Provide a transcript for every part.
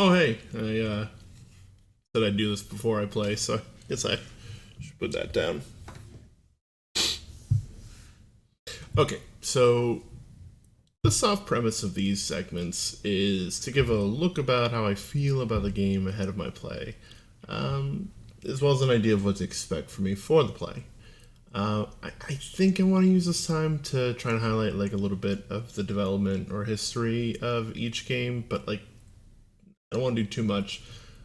Oh, hey, I said I'd do this before I play, so I guess I should put that down. Okay, so the soft premise of these segments is to give a look about how I feel about the game ahead of my play, as well as an idea of what to expect from me for the play. I think I want to use this time to try and highlight like a little bit of the development or history of each game, but like I don't want to do too much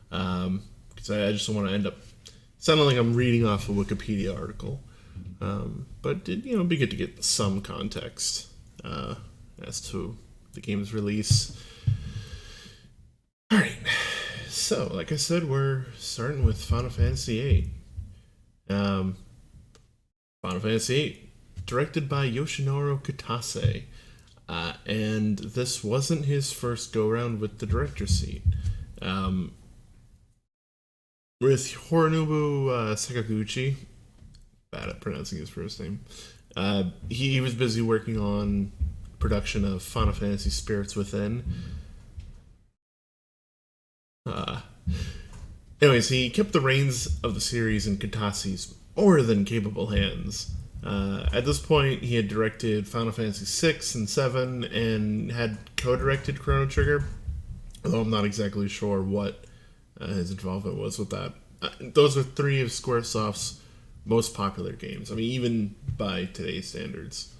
because I just don't want to end up sounding like I'm reading off a Wikipedia article. But it'd be good to get some context as to the game's release. All right, so like I said, we're starting with Final Fantasy VIII. Final Fantasy VIII, directed by Yoshinori Kitase. And this wasn't his first go round with the director's seat. Um, with Horonobu Sakaguchi, bad at pronouncing his first name, he was busy working on production of Final Fantasy Spirits Within. Uh, Anyways, he kept the reins of the series in Kitase's more than capable hands. At this point, he had directed Final Fantasy VI and VII and had co-directed Chrono Trigger, although I'm not exactly sure what his involvement was with that. Those are three of Squaresoft's most popular games. I mean, even by today's standards.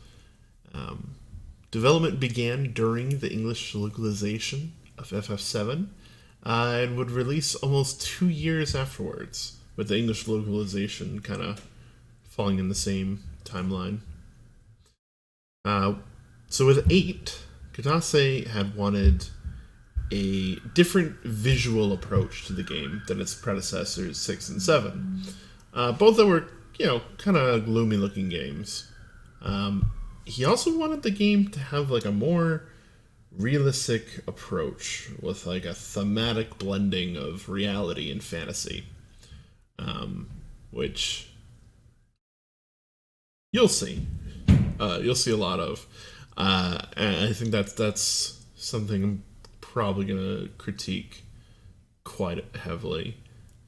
Development began during the English localization of FF7 and would release almost 2 years afterwards, with the English localization kind of falling in the same timeline. So with 8, Kitase had wanted a different visual approach to the game than its predecessors 6 and 7. Both that were, kind of gloomy looking games. He also wanted the game to have like a more realistic approach with like a thematic blending of reality and fantasy, which you'll see. You'll see a lot of. And I think that's something I'm probably gonna critique quite heavily.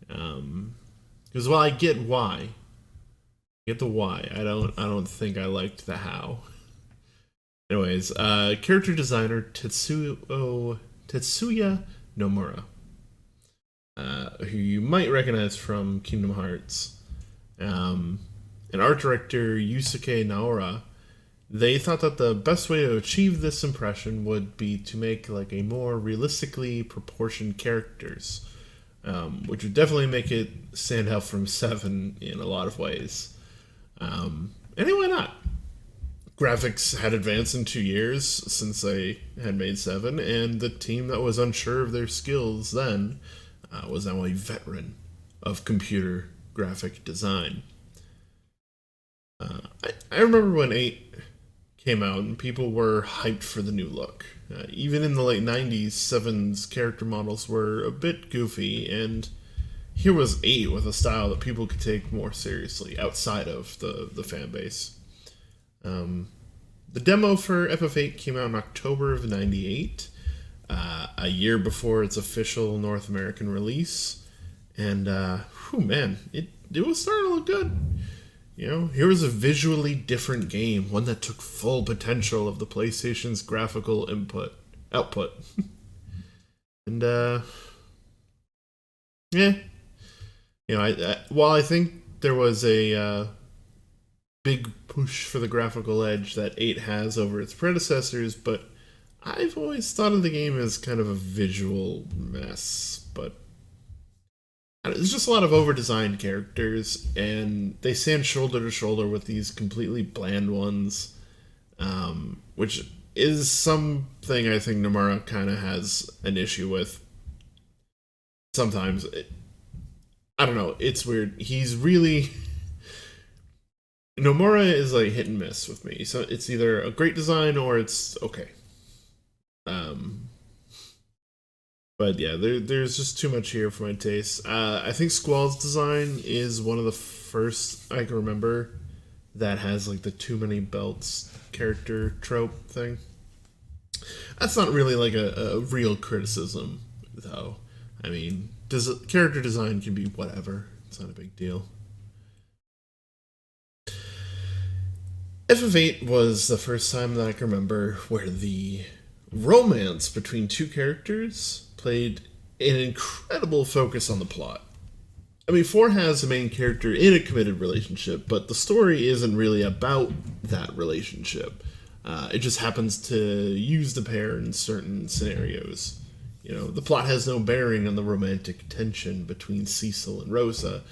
Because while I get why, I get the why. I don't think I liked the how. Anyways, character designer Tetsuya Nomura, who you might recognize from Kingdom Hearts, and art director Yusuke Naora, they thought that the best way to achieve this impression would be to make like a more realistically proportioned characters, which would definitely make it stand out from 7 in a lot of ways. And why not? Graphics had advanced in 2 years since they had made 7, and the team that was unsure of their skills then was now a veteran of computer graphic design. I remember when 8 came out and people were hyped for the new look. Even in the late 90s, 7's character models were a bit goofy, and here was 8 with a style that people could take more seriously outside of the fan base. The demo for FF8 came out in October of '98, a year before its official North American release, and it was starting to look good. Here was a visually different game, one that took full potential of the PlayStation's graphical output, and yeah, while I think there was a big push for the graphical edge that 8 has over its predecessors, but I've always thought of the game as kind of a visual mess. But there's just a lot of over-designed characters, and they stand shoulder to shoulder with these completely bland ones, which is something I think Nomura kind of has an issue with. Sometimes, I don't know, it's weird. He's really... Nomura is like hit and miss with me. So it's either a great design or it's okay. But yeah, there's just too much here for my taste. I think Squall's design is one of the first I can remember that has like the too many belts character trope thing. That's not really like a real criticism. though. I mean, character design can be whatever. It's not a big deal. FF8 was the first time that I can remember where the romance between two characters played an incredible focus on the plot. I mean, 4 has a main character in a committed relationship, but the story isn't really about that relationship. It just happens to use the pair in certain scenarios. You know, the plot has no bearing on the romantic tension between Cecil and Rosa.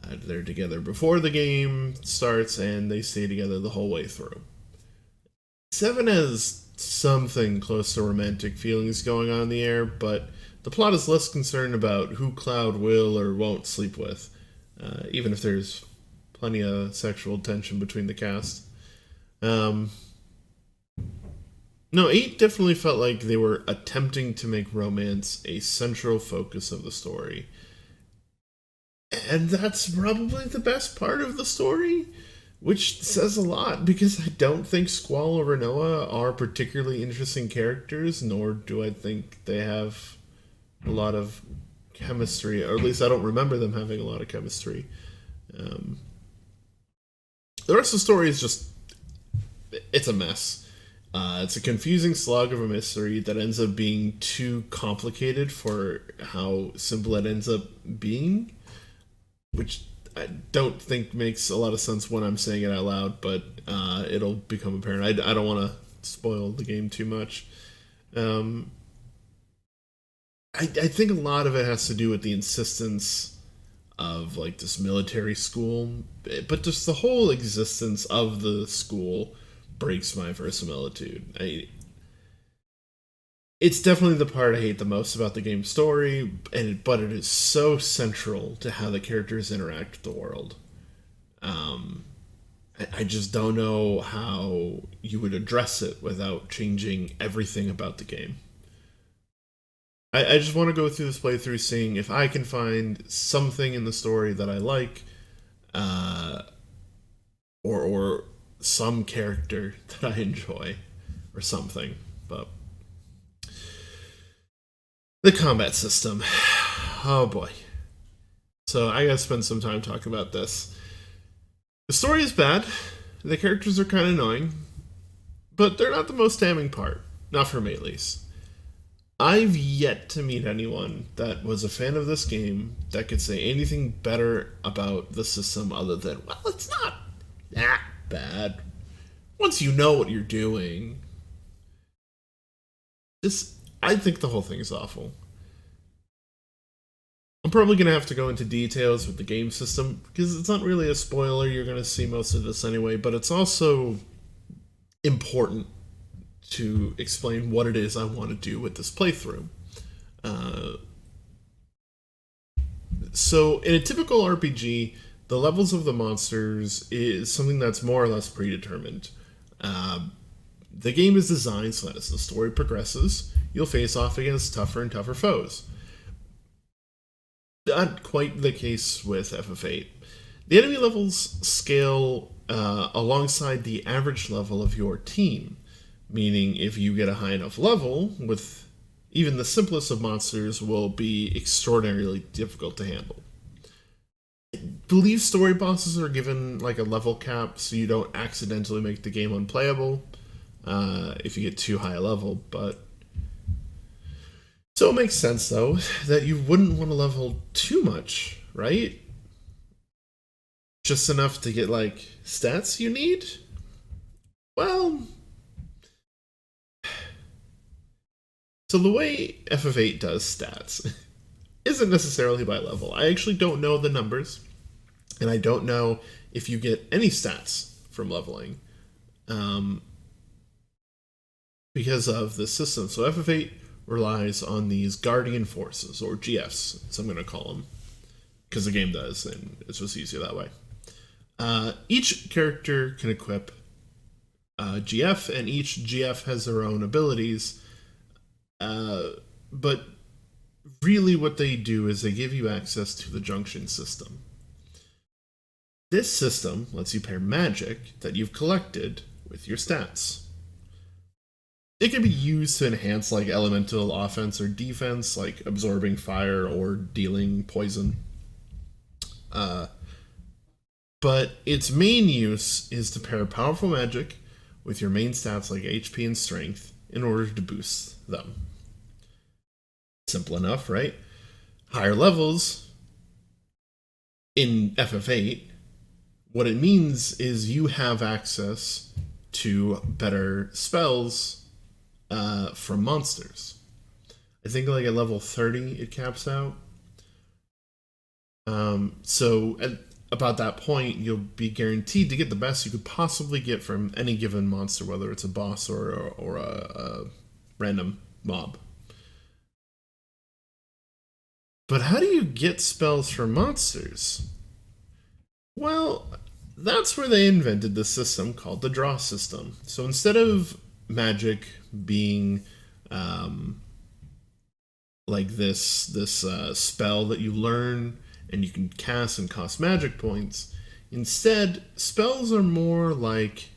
They're together before the game starts, and they stay together the whole way through. 7 has something close to romantic feelings going on in the air, but the plot is less concerned about who Cloud will or won't sleep with, even if there's plenty of sexual tension between the cast. No, 8 definitely felt like they were attempting to make romance a central focus of the story. And that's probably the best part of the story, which says a lot, because I don't think Squall or Rinoa are particularly interesting characters, nor do I think they have a lot of chemistry, or at least I don't remember them having a lot of chemistry. The rest of the story is just, it's a mess. It's a confusing slog of a mystery that ends up being too complicated for how simple it ends up being, which I don't think makes a lot of sense when I'm saying it out loud, but it'll become apparent. I don't want to spoil the game too much. I think a lot of it has to do with the insistence of like this military school, but just the whole existence of the school breaks my verisimilitude. It's definitely the part I hate the most about the game's story, but it is so central to how the characters interact with the world. I just don't know how you would address it without changing everything about the game. I just want to go through this playthrough seeing if I can find something in the story that I like, or some character that I enjoy, or something. But the combat system, oh boy. So I gotta spend some time talking about this. The story is bad. The characters are kind of annoying, but they're not the most damning part. Not for me, at least. I've yet to meet anyone that was a fan of this game that could say anything better about the system other than, well, it's not that bad. Once you know what you're doing. I think the whole thing is awful. I'm probably going to have to go into details with the game system, because it's not really a spoiler, you're going to see most of this anyway, but it's also important to explain what it is I want to do with this playthrough. So, in a typical RPG, the levels of the monsters is something that's more or less predetermined. The game is designed so that as the story progresses, you'll face off against tougher and tougher foes. Not quite the case with FF8. The enemy levels scale alongside the average level of your team, meaning if you get a high enough level, with even the simplest of monsters will be extraordinarily difficult to handle. I believe story bosses are given like a level cap so you don't accidentally make the game unplayable if you get too high a level, but so it makes sense though that you wouldn't want to level too much, right? Just enough to get like stats you need? Well, so the way FF8 does stats isn't necessarily by level. I actually don't know the numbers, and I don't know if you get any stats from leveling because of the system. So FF8 relies on these guardian forces, or GFs, as I'm going to call them, because the game does, and it's just easier that way. Each character can equip GF, and each GF has their own abilities. But really what they do is they give you access to the junction system. This system lets you pair magic that you've collected with your stats. it can be used to enhance like elemental offense or defense, like absorbing fire or dealing poison. But its main use is to pair powerful magic with your main stats like HP and strength in order to boost them. Simple enough, right? Higher levels in FF8, what it means is you have access to better spells from monsters. I think like at level 30 it caps out. So at about that point, you'll be guaranteed to get the best you could possibly get from any given monster, whether it's a boss or a random mob. But how do you get spells from monsters? Well, that's where they invented the system called the draw system. So instead of magic being like this spell that you learn and you can cast and cost magic points, instead spells are more like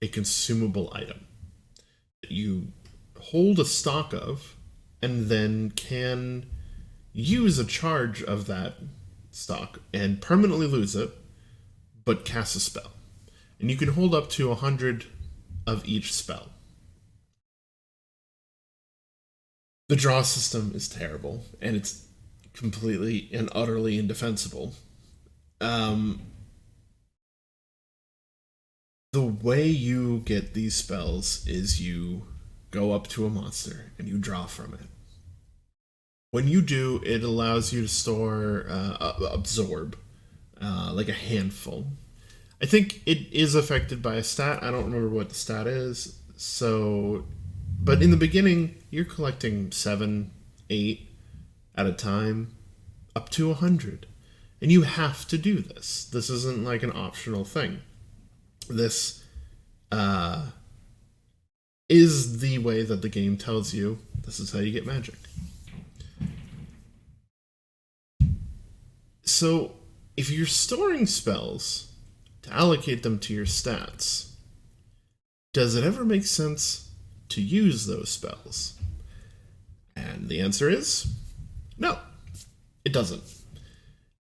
a consumable item that you hold a stock of and then can use a charge of that stock and permanently lose it, but cast a spell. And you can hold up to 100 of each spell. The draw system is terrible, and it's completely and utterly indefensible. The way you get these spells is you go up to a monster and you draw from it. When you do, it allows you to store, absorb, like a handful. I think it is affected by a stat. I don't remember what the stat is. So, but in the beginning, you're collecting 7, 8 at a time, up to 100. And you have to do this. This isn't like an optional thing. This is the way that the game tells you this is how you get magic. So, if you're storing spells to allocate them to your stats, does it ever make sense to use those spells? And the answer is no, it doesn't.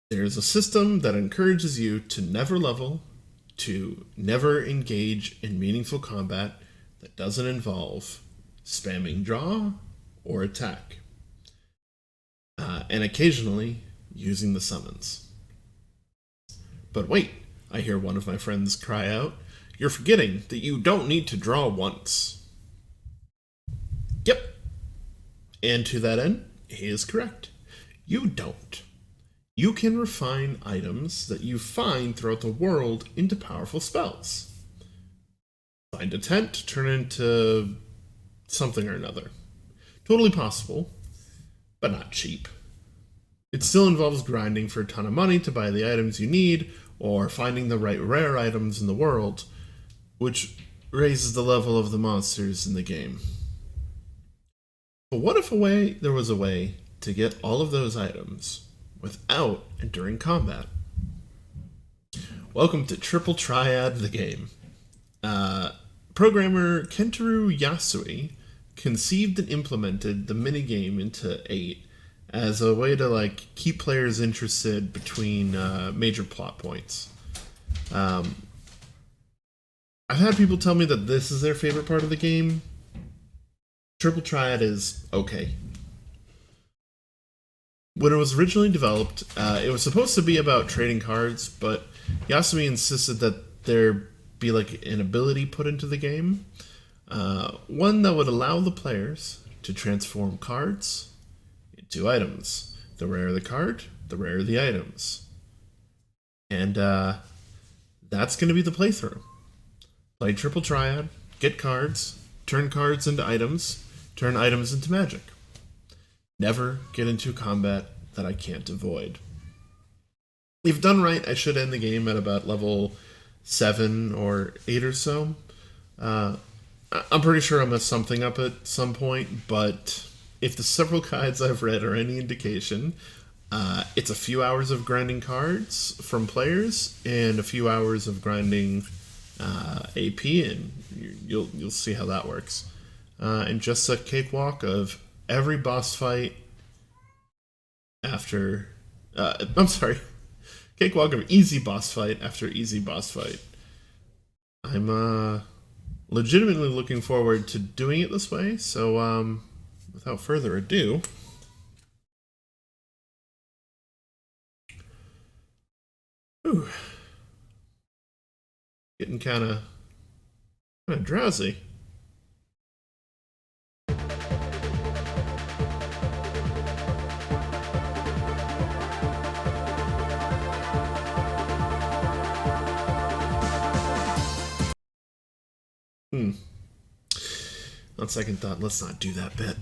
There's a system that encourages you to never level, to never engage in meaningful combat that doesn't involve spamming draw or attack. And occasionally using the summons. But wait, I hear one of my friends cry out, "You're forgetting that you don't need to draw once." Yep. And to that end, he is correct. You don't. You can refine items that you find throughout the world into powerful spells. Find a tent, turn it into something or another. Totally possible, but not cheap. It still involves grinding for a ton of money to buy the items you need, or finding the right rare items in the world, which raises the level of the monsters in the game. But what if there was a way to get all of those items without enduring combat? Welcome to Triple Triad the game. Programmer Kentaro Yasui conceived and implemented the minigame into 8 as a way to like keep players interested between major plot points. I've had people tell me that this is their favorite part of the game. Triple Triad is okay. When it was originally developed, it was supposed to be about trading cards, but Yasumi insisted that there be like an ability put into the game, one that would allow the players to transform cards into items. The rarer the card, the rarer the items. And that's going to be the playthrough. Play Triple Triad, get cards, turn cards into items, turn items into magic. Never get into combat that I can't avoid. If done right, I should end the game at about level 7 or 8 or so. I'm pretty sure I messed something up at some point, but if the several guides I've read are any indication, it's a few hours of grinding cards from players and a few hours of grinding AP, and you'll see how that works. and just a cakewalk of every boss fight after. I'm sorry, cakewalk of easy boss fight after easy boss fight. I'm legitimately looking forward to doing it this way. So without further ado. Whew. Getting kind of drowsy. On second thought, let's not do that bit.